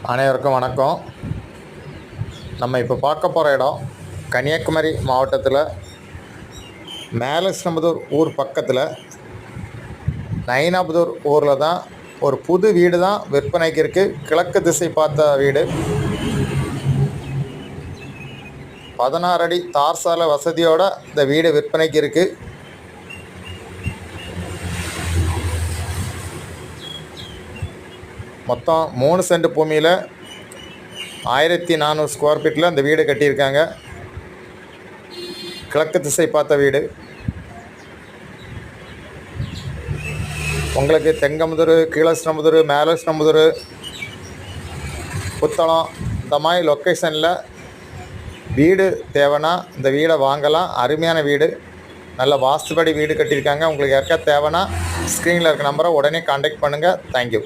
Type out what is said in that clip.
அனைவருக்கும் வணக்கம். நம்ம இப்போ பார்க்க போகிற இடம் கன்னியாகுமரி மாவட்டத்தில் மேலஸ்ரம்பதூர் ஊர் பக்கத்தில் நயினாபுதூர் ஊரில் தான் ஒரு புது வீடு தான் விற்பனைக்கு இருக்குது. கிழக்கு திசை பார்த்த வீடு, 16 அடி தார் சாலை வசதியோடு இந்த வீடு விற்பனைக்கு இருக்குது. மொத்தம் 3 சென்ட் பூமியில் 1400 ஸ்கொயர் ஃபீட்டில் அந்த வீடு கட்டியிருக்காங்க. கிழக்கு திசை பார்த்த வீடு. உங்களுக்கு தெங்கமுதூர், கீழஸ்ரம்பதூர், மேலஸ்ரம்பதூர், புத்தளம் இந்த மாதிரி லொக்கேஷனில் வீடு தேவைன்னா இந்த வீடை வாங்கலாம். அருமையான வீடு, நல்ல வாஸ்துபடி வீடு கட்டியிருக்காங்க. உங்களுக்கு யாருக்கா தேவைன்னா ஸ்க்ரீனில் இருக்க நம்பரை உடனே கான்டாக்ட் பண்ணுங்கள். தேங்க்யூ.